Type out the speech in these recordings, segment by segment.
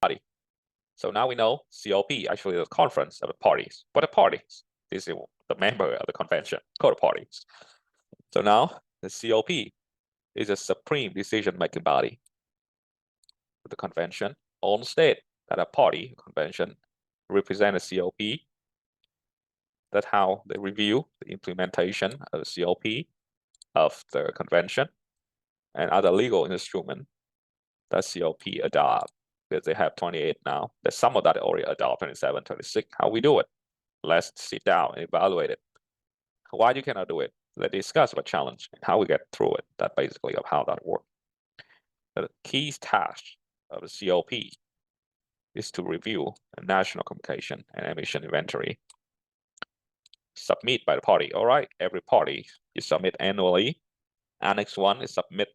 party. So now we know COP actually is a conference of the parties. What are parties? This is the member of the convention called parties. So now the COP is a supreme decision-making body. The convention all state that a party convention represent a COP. That's how they review the implementation of the COP of the convention and other legal instrument that COP adopt. Because they have 28 now. There's some of that already adopt 27, 26. How we do it? Let's sit down and evaluate it. Why you cannot do it? Let's discuss the challenge and how we get through it. That basically of how that works. The key task of the COP is to review a national communication and emission inventory. Submit by the party. All right, every party you submit annually. Annex 1 is submit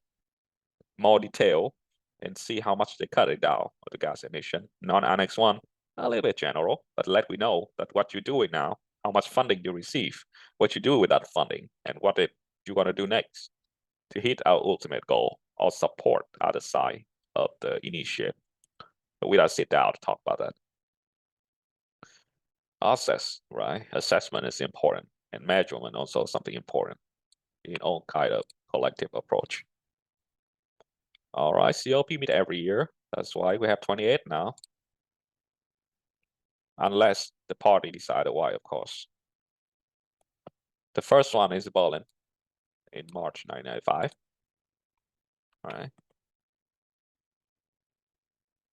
more detail and see how much they cut it down of the gas emission. Non-Annex 1, a little bit general, but let we know that what you're doing now, how much funding you receive, what you do with that funding, and what you're going to do next to hit our ultimate goal or support other side of the initiative. But we don't sit down to talk about that. Assess, right? Assessment is important, and measurement also something important in all kind of collective approach. All right, COP meet every year. That's why we have 28 now. Unless the party decided why, of course. The first one is Berlin in March 1995. All right.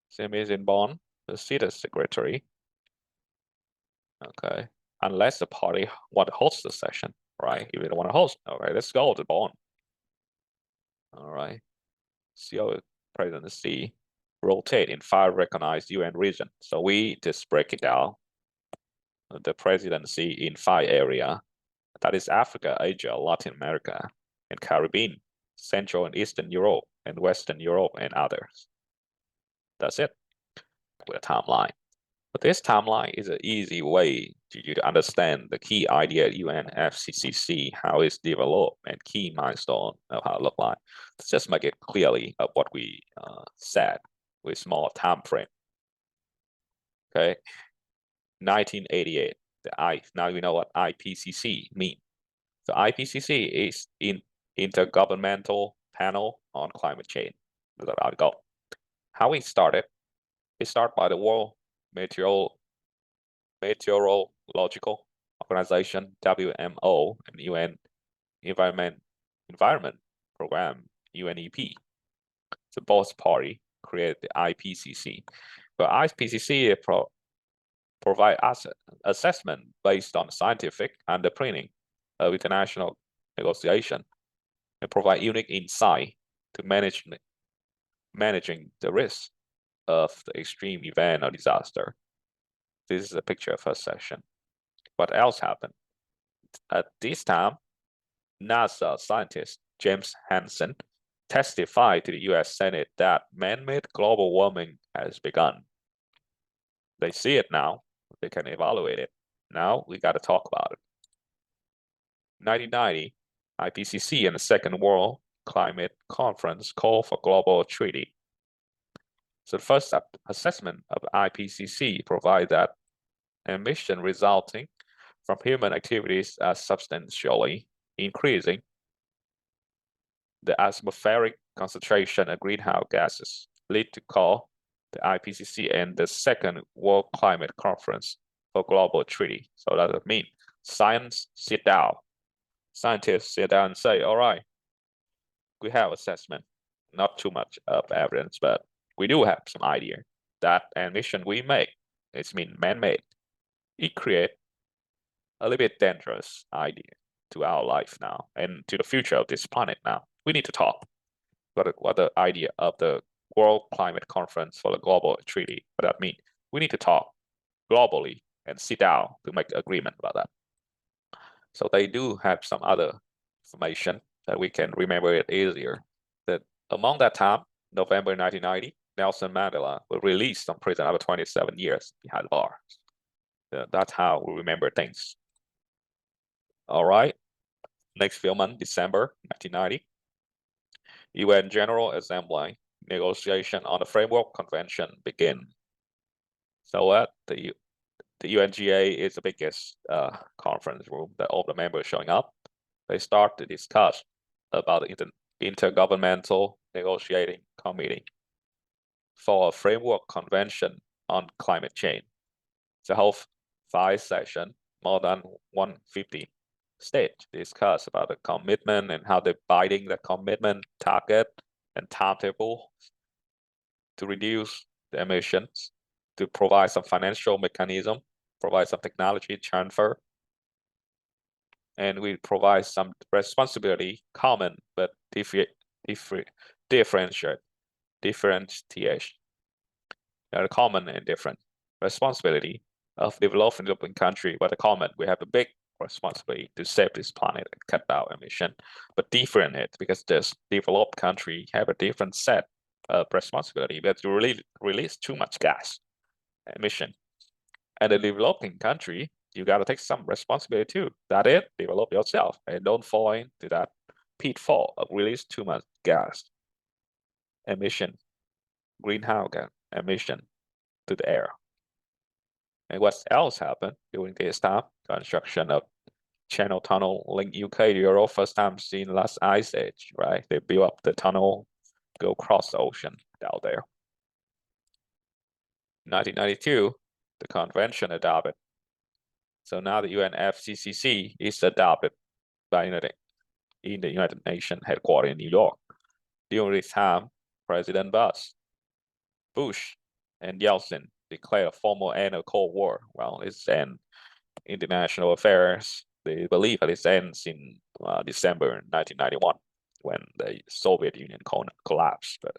Same is in Bonn, the city secretary. Okay. Unless the party want to host the session, right? If they don't want to host, okay, let's go to Bonn. All right. CO presidency rotate in 5 recognized UN regions. So we just break it down. The presidency in 5 areas. That is Africa, Asia, Latin America, and Caribbean, Central and Eastern Europe, and Western Europe, and others. That's it with a timeline. But this timeline is an easy way for you to understand the key idea at UNFCCC, how it's developed, and key milestone of how it look like. Let's just make it clearly of what we said with small time frame. Okay, 1988. Now you know what IPCC means. So IPCC is in Intergovernmental Panel on Climate Change. That's how it go. How it started? It started by the World Meteorological Organization, WMO, and UN Environment Program, UNEP. So both parties created the IPCC. But IPCC provide us assessment based on scientific underpinning of international negotiation and provide unique insight to managing the risk of the extreme event or disaster. This is a picture of first session. What else happened? At this time, NASA scientist James Hansen testified to the US Senate that man-made global warming has begun. They see it now, they can evaluate it. Now we got to talk about it. 1990, IPCC and the Second World Climate Conference called for global treaty. So the first assessment of IPCC provides that emission resulting from human activities are substantially increasing the atmospheric concentration of greenhouse gases, lead to call the IPCC and the Second World Climate Conference for global treaty. So that would mean science sit down, scientists sit down and say, all right, we have assessment, not too much of evidence, but we do have some idea that emission we make, it's man-made. It creates a little bit dangerous idea to our life now and to the future of this planet now. We need to talk what the idea of the World Climate Conference for the Global Treaty, what that means. We need to talk globally and sit down to make agreement about that. So they do have some other information that we can remember it easier. That among that time, November 1990, Nelson Mandela was released from prison after 27 years behind bars. That's how we remember things. All right. Next few months, December 1990, UN General Assembly negotiation on the Framework Convention begin. So what the UNGA is the biggest conference room that all the members showing up. They start to discuss about the Intergovernmental Negotiating Committee for a framework convention on climate change. The whole 5 sessions, more than 150 states discuss about the commitment and how they're binding the commitment, target, and timetable to reduce the emissions, to provide some financial mechanism, provide some technology transfer, and we provide some responsibility, common but differentiation. The common and different responsibility of developing country, but the common, we have a big responsibility to save this planet and cut down emission, but different it because this developed country have a different set of responsibility, but you really release too much gas emission. And the developing country, you got to take some responsibility too. That it, develop yourself and don't fall into that pitfall of release too much gas emission, greenhouse gas emission to the air. And what else happened during this time? Construction of Channel Tunnel link UK to Europe, first time seen last ice age, right? They built up the tunnel, go across the ocean down there. 1992, the convention adopted. So now the UNFCCC is adopted by in the United Nations headquarters in New York. During this time, President Bush and Yeltsin declared a formal end of Cold War. Well, it's an international affairs. They believe that it ends in December 1991 when the Soviet Union collapsed. But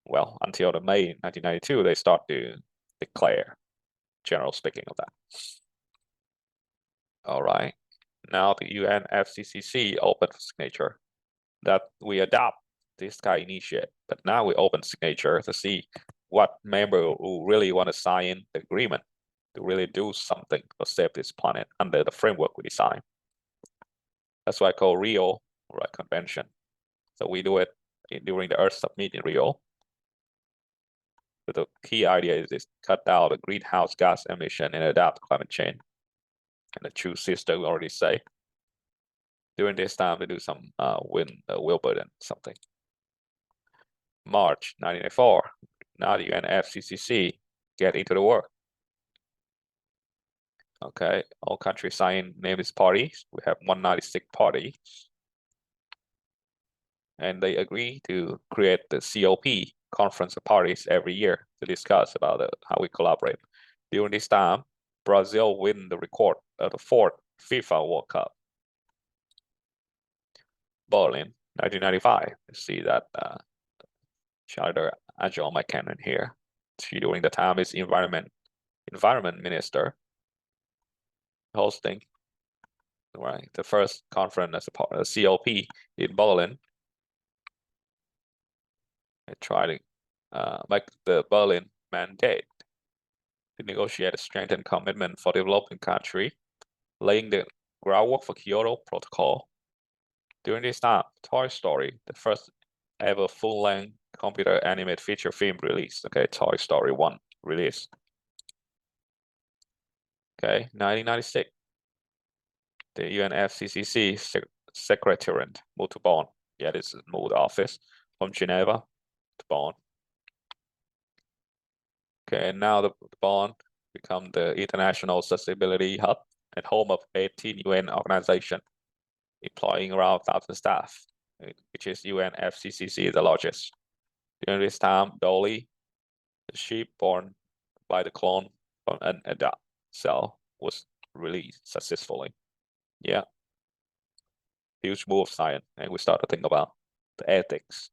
well, until the May 1992, they start to declare general speaking of that. All right, now the UNFCCC open for signature that we adopt this guy initiate, but now we open signature to see what member who really want to sign the agreement to really do something to save this planet under the framework we design. That's why I call Rio, right, convention. So we do it during the Earth Summit in Rio. But the key idea is this: cut down the greenhouse gas emission and adapt climate change. And the two sisters already say during this time they do some wind wheel burden something. March 1994, now the UNFCCC get into the work. Okay, all countries sign nameless parties. We have 196 parties. And they agree to create the COP, Conference of Parties, every year to discuss about how we collaborate. During this time, Brazil win the record of the 4th FIFA World Cup. Berlin, 1995. You see that Charter Angela McCann here. She during the time is environment minister hosting, right, the first conference as a part of the COP in Berlin. And try to make the Berlin mandate to negotiate a strengthened commitment for developing country, laying the groundwork for Kyoto Protocol. During this time, Toy Story, the first ever full-length computer animated feature film released. Okay, Toy Story 1 released. Okay, 1996. The UNFCCC Secretariat moved to Bonn. Yeah, this is moved office from Geneva to Bonn. Okay, and now the Bonn become the International Sustainability Hub and home of 18 UN organizations, employing around 1,000 staff, which is UNFCCC the largest. During this time, Dolly, the sheep born by the clone from an adult cell, was released successfully. Yeah, huge move of science, and we start to think about the ethics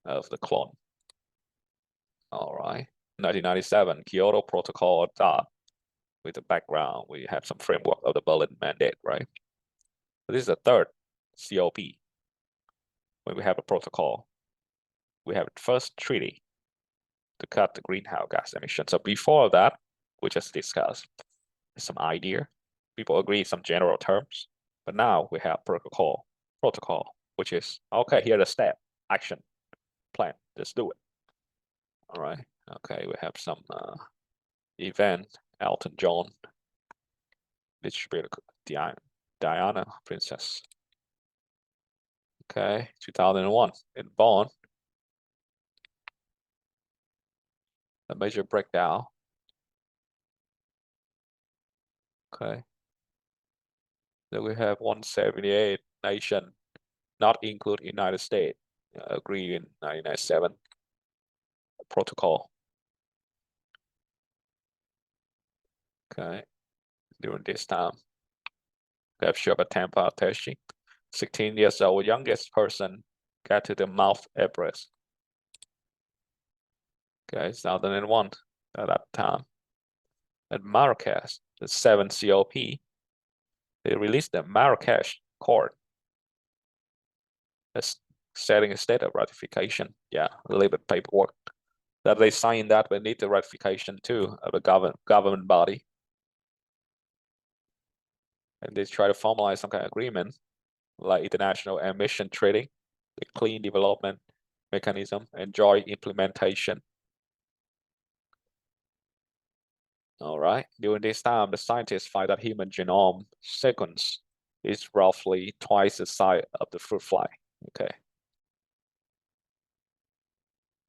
of the clone. All right, 1997, Kyoto Protocol adopted. With the background, we have some framework of the Berlin mandate, right? So this is the third COP. When we have a protocol, we have the first treaty to cut the greenhouse gas emissions. So before that, we just discussed some idea. People agree some general terms, but now we have protocol, which is, okay, here's the step, action, plan, just do it. All right, okay, we have some event, Elton John, distributed Diana Princess. Okay, 2001 in Bonn, a major breakdown. Okay, then we have 178 nation, not include United States, agree in 1997 protocol. Okay, during this time, capture of Tampa Tashi, 16 years old, youngest person got to the Mount Everest. Okay, 2001 at that time. At Marrakesh, the 7th COP, they released the Marrakesh Accord, setting a state of ratification. Yeah, a little bit paperwork that they signed that we need the ratification too of the government body. And they try to formalize some kind of agreement like international emission trading, the clean development mechanism, and joint implementation. All right, during this time, the scientists find that human genome sequence is roughly twice the size of the fruit fly. Okay.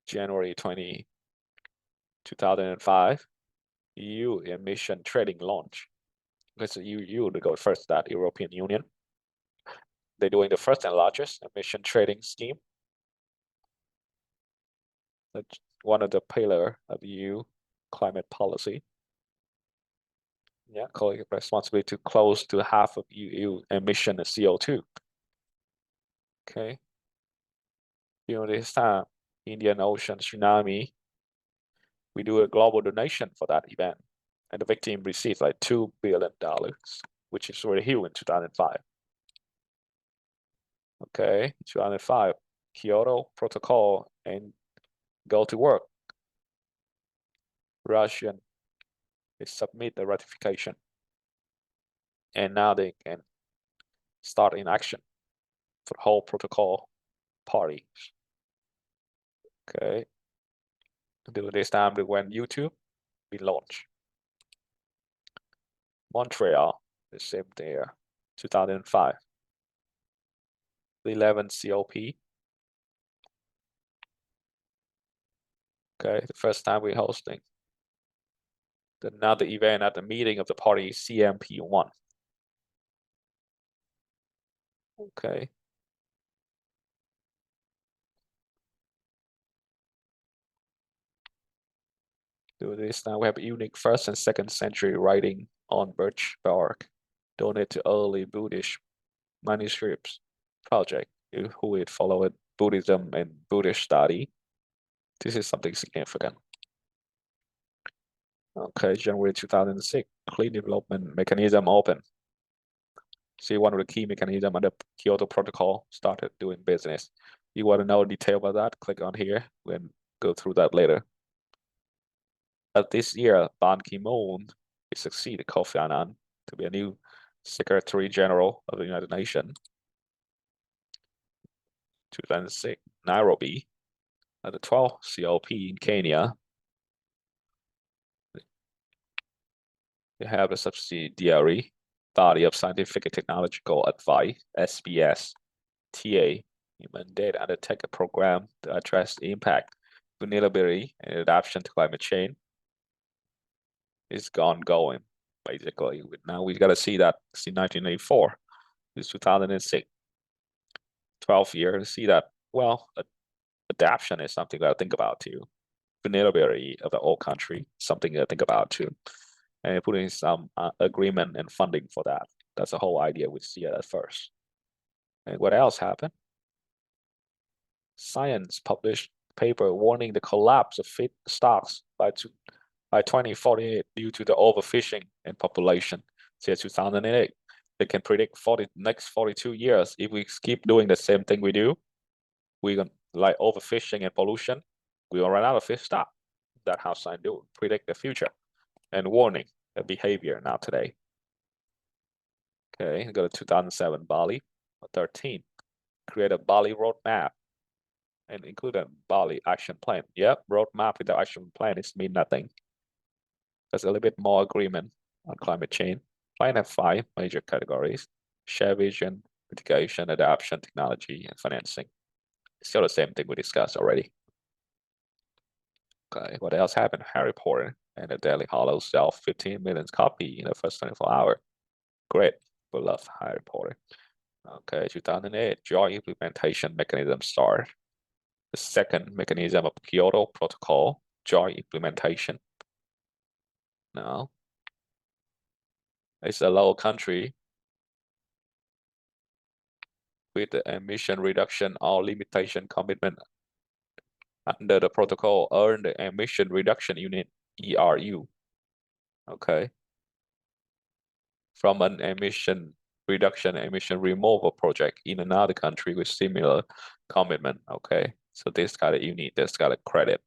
January 20, 2005, EU emission trading launch. Because the EU to go first, that European Union. They're doing the first and largest emission trading scheme. That's one of the pillar of EU climate policy. Yeah, collective responsibility to close to half of EU emission of CO2. Okay. During this time, Indian Ocean tsunami, we do a global donation for that event. And the victim received like $2 billion, which is really huge in 2005. Okay, 2005, Kyoto Protocol and go to work. Russian, they submit the ratification. And now they can start in action for the whole protocol parties. Okay. During this time, when YouTube be launched. Montreal, the same year, 2005. The 11th COP. Okay, the first time we're hosting. Another event at the meeting of the party, CMP1. Okay. Do this now. We have unique 1st and 2nd century writing on birch bark, donated to early Buddhist manuscripts project, who would follow it Buddhism and Buddhist study. This is something significant. Okay, January 2006, clean development mechanism open. See, one of the key mechanisms of the Kyoto Protocol started doing business. You want to know detail about that? Click on here. We'll go through that later. But this year, Ban Ki-moon succeeded Kofi Annan to be a new Secretary General of the United Nations. 2006, Nairobi, at the 12th COP in Kenya. They have a subsidiary body of scientific and technological advice, SBS, TA, mandate and undertake a program to address the impact, vulnerability, and adaptation to climate change. It's ongoing, basically. Now we got to see that. See 1984, this 2006, 12 years. See that. Well, adaptation is something that I think about too. Vulnerability of the whole country, something to think about too. And putting some agreement and funding for that. That's the whole idea we see it at first. And what else happened? Science published paper warning the collapse of feed stocks by 2048 due to the overfishing and population. Since 2008, they can predict next 42 years. If we keep doing the same thing we do, we're gonna like overfishing and pollution, we will run out of fish stock. That's how science do predict the future and warning the behavior now today. Okay, go to 2007 Bali, 13, create a Bali roadmap and include a Bali action plan. Yep, roadmap without action plan is mean nothing. There's a little bit more agreement on climate change. Plan have 5 major categories: share vision, mitigation, adaptation, technology, and financing. Still the same thing we discussed already. Okay, what else happened? Harry Potter and the Deathly Hallows sell 15 million copies in the first 24 hours. Great, we love Harry Potter. Okay, 2008, joint implementation mechanism start. The second mechanism of Kyoto Protocol, joint implementation. Now, it's a low country with the emission reduction or limitation commitment under the protocol earn the emission reduction unit, ERU. Okay. From an emission reduction, emission removal project in another country with similar commitment. Okay. So this kind of unit, this kind of credit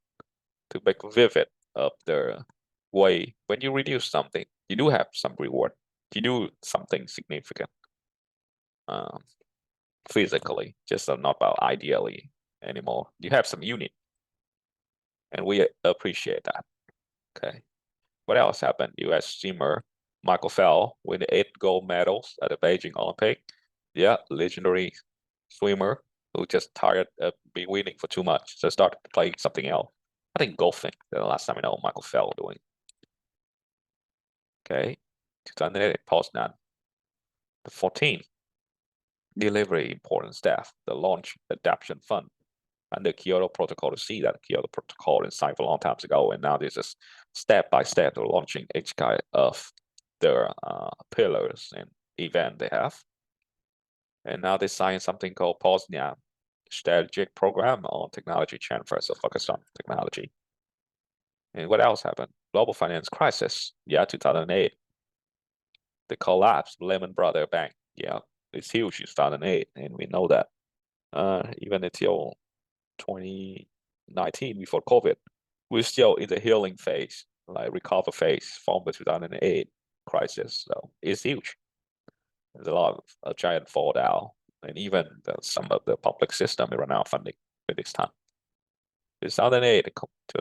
to make vivid of the way when you reduce something, you do have some reward. You do something significant. Physically, just not about ideally anymore. You have some unit, and we appreciate that. Okay, what else happened? U.S. swimmer Michael Phelps win 8 gold medals at the Beijing Olympic. Yeah, legendary swimmer who just tired of being winning for too much, so started playing something else. I think golfing. The last time I know Michael Phelps doing. Okay, 2008 Poznan. The 14th. Delivery important staff, the launch adaptation fund under Kyoto Protocol to see that Kyoto Protocol is signed for a long time ago, and now this is step by step they're launching each kind of their pillars and event they have. And now they signed something called Poznan strategic program on technology transfer, so focus on technology. And what else happened? Global finance crisis, yeah, 2008. The collapse of Lehman Brothers Bank, yeah. It's huge in 2008, and we know that. Even until 2019, before COVID, we're still in the healing phase, like recover phase from the 2008 crisis. So it's huge. There's a lot of a giant fall down, and even some of the public system run out of funding at this time. 2008 to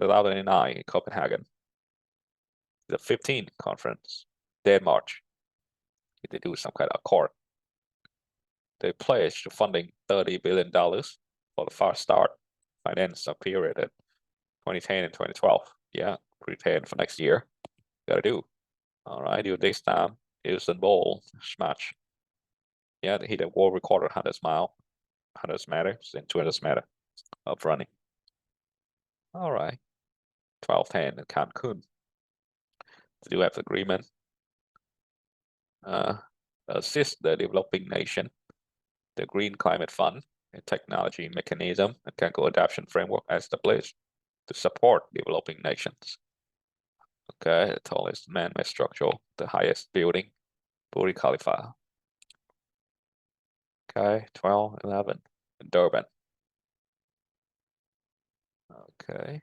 2009 in Copenhagen, the 15th conference, Denmark. They do some kind of accord. They pledged funding $30 billion for the fast start finance period in 2010 and 2012. Yeah, prepared for next year. Gotta do. All right, during this time, Usain Bolt smash. Yeah, they hit a world record 100 meters and 200 meters of running. All right, 12:10 in Cancun. They do have agreement. Assist the developing nation. The Green Climate Fund, a technology mechanism and chemical adaptation framework established to support developing nations. Okay, the tallest man-made structure, the highest building, Burj Khalifa. Okay, 12:11 in Durban. Okay.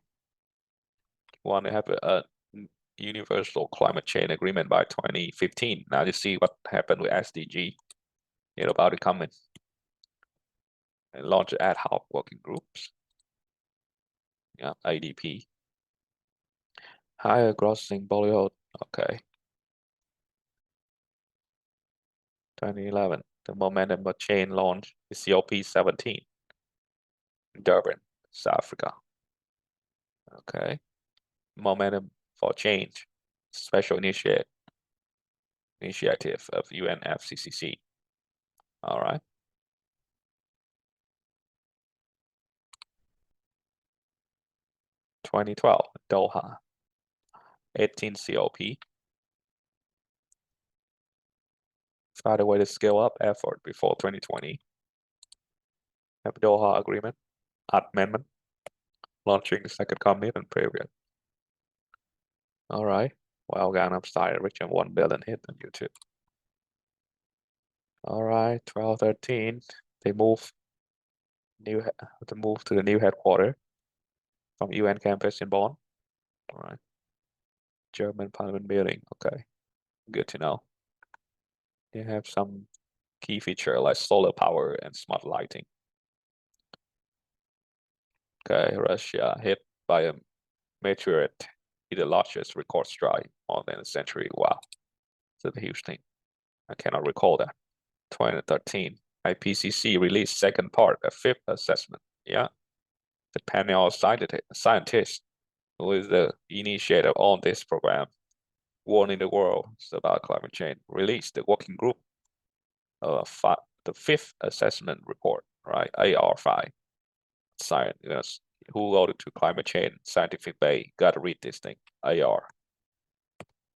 Want to have a universal climate change agreement by 2015. Now you see what happened with SDG. It's about to come in. And launch ad hoc working groups. Yeah, ADP. Higher grossing Bollywood. Okay. 2011. The momentum of change launch is COP 17. Durban, South Africa. Okay. Momentum for change. Special initiative of UNFCCC. All right. 2012, Doha. 18 COP. Find a way to scale up effort before 2020. Have Doha agreement, amendment, launching the second commitment period. All right. Well, Gangnam Style reaching 1 billion hit on YouTube. All right, 12/13. They move to the new headquarters from UN campus in Bonn. All right. German Parliament building. Okay, good to know. They have some key feature like solar power and smart lighting. Okay, Russia hit by a meteorite the largest record strike more than a century. Wow, it's a huge thing. I cannot recall that. 2013, IPCC released second part of fifth assessment. Yeah, the panel of scientists who is the initiator on this program, warning the world about climate change, released the working group the fifth assessment report, right? AR5. Science, who wrote it to climate change scientific bay, gotta read this thing. AR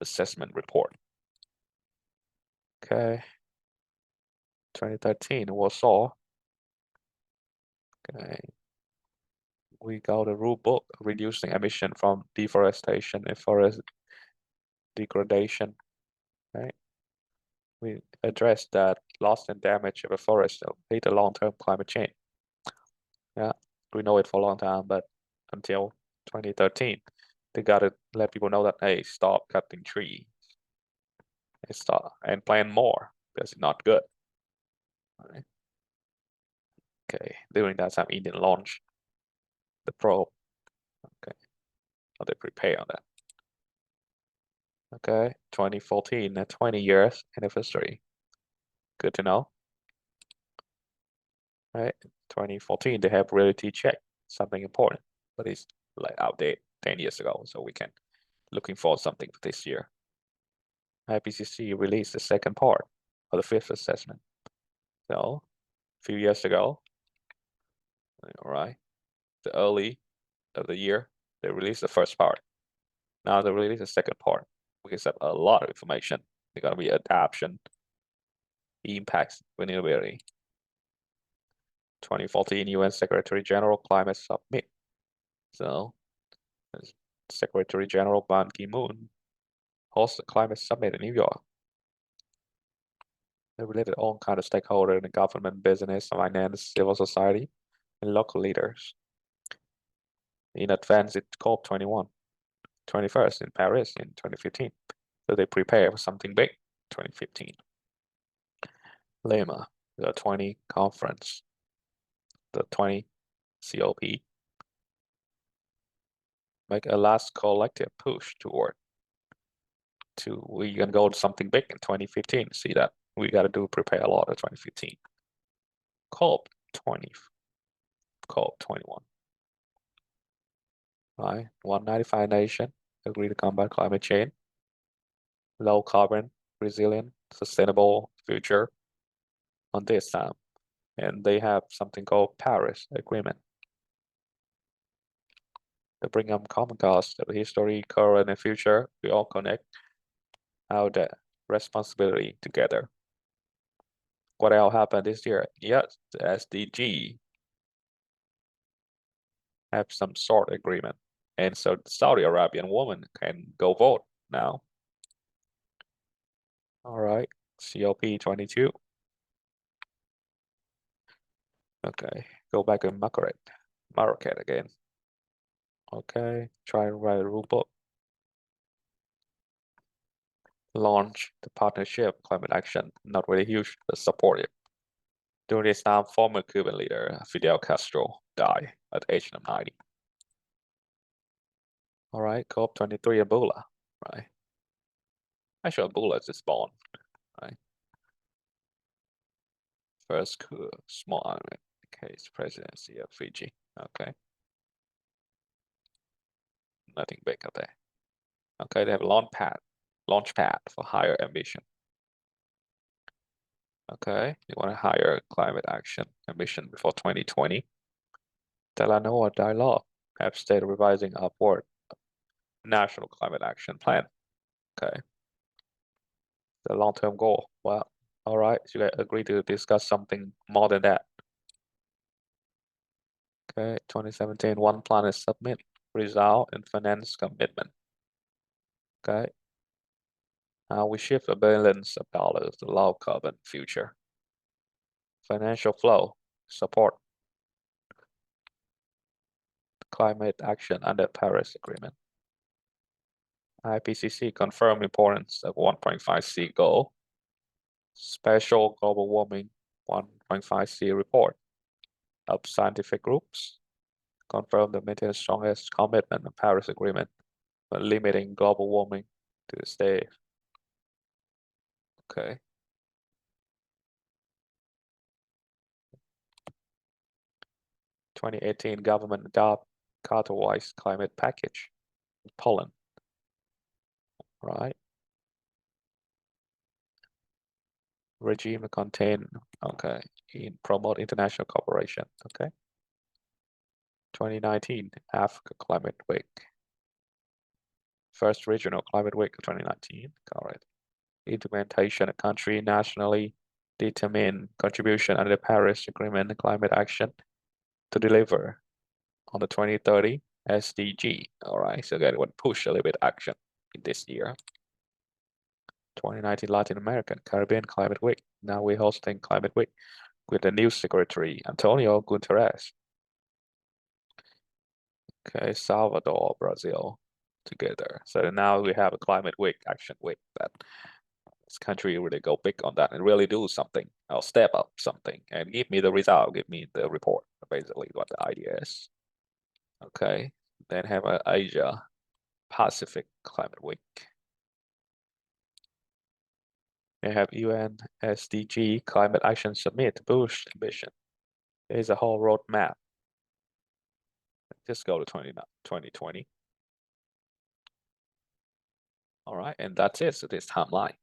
assessment report. Okay. 2013, Warsaw. Okay. We got a rule book reducing emission from deforestation and forest degradation. Right. We addressed that loss and damage of a forest lead to long-term climate change. Yeah, we know it for a long time, but until 2013, they gotta let people know that, hey, stop cutting trees and stop and plant more because it's not good. Right. Okay, during that time, India launched the probe. Okay, how they prepare on that. Okay, 2014, 20 years anniversary. Good to know. Right, 2014, they have reality check, something important, but it's like outdated 10 years ago, so we can looking for something for this year. IPCC released the second part of the fifth assessment. So, a few years ago, all right, the early of the year, they released the first part. Now they release the second part. We can set a lot of information. There's gonna be adaptation, impacts, renewability. 2014 UN Secretary General Climate Summit. So, Secretary General Ban Ki-moon hosts the climate summit in New York. They related all kind of stakeholders in the government, business, finance, civil society, and local leaders. In advance, it's COP21, 21st in Paris in 2015. So they prepare for something big, 2015. Lima, the 20 conference, the 20 COP. Make a last collective push toward we can go to something big in 2015. See that we got to prepare a lot of 2015. COP21. Right, 195 nation agree to combat climate change, low carbon, resilient, sustainable future on this time, and they have something called Paris Agreement. They bring up common cause of history, current, and future. We all connect out the responsibility together. What else happened this year? Yes, the SDG have some sort of agreement, and so the Saudi Arabian woman can go vote now. All right, COP22. Okay, go back and Market again. Okay, try and write a rule book. Launch the partnership climate action, not really huge, but supportive. During this time, former Cuban leader Fidel Castro died at the age of 90. All right, COP23 Ebola, right? Actually, Ebola is just born, right? First small island case presidency of Fiji. Okay. Nothing big up there. Okay, they have a launch pad for higher ambition. Okay, you want a higher climate action ambition before 2020. Delano dialogue have state revising upward national climate action plan. Okay. The long-term goal. Well, all right, so you guys agree to discuss something more than that. Okay, 2017, One Planet Summit, result and finance commitment. Okay. Now we shift billions of dollars to low carbon future. Financial flow, support climate action under Paris Agreement. IPCC confirmed importance of 1.5C goal. Special global warming 1.5C report of scientific groups confirmed the maintain strongest commitment of Paris Agreement limiting global warming to stay. Okay. (2018) government Carter-Weiss climate package. Poland. Right. Regime contain. Okay. Promote international cooperation. Okay. 2019 Africa Climate Week. First regional climate week of 2019. Correct. Implementation of country nationally determine contribution under the Paris Agreement and climate action to deliver on the 2030 SDG. All right, so that would push a little bit action in this year. 2019 Latin American Caribbean Climate Week. Now we're hosting Climate Week with the new secretary, Antonio Guterres. Okay, Salvador, Brazil, together. So now we have a Climate Week, Action Week, that this country really go big on that and really do something. I'll step up something and give me the result, give me the report, basically what the idea is. Okay, then have a Asia Pacific Climate Week. They have UN SDG Climate Action Summit to boost ambition. There's a whole roadmap. Just go to 2020. All right, and that's it. So this timeline.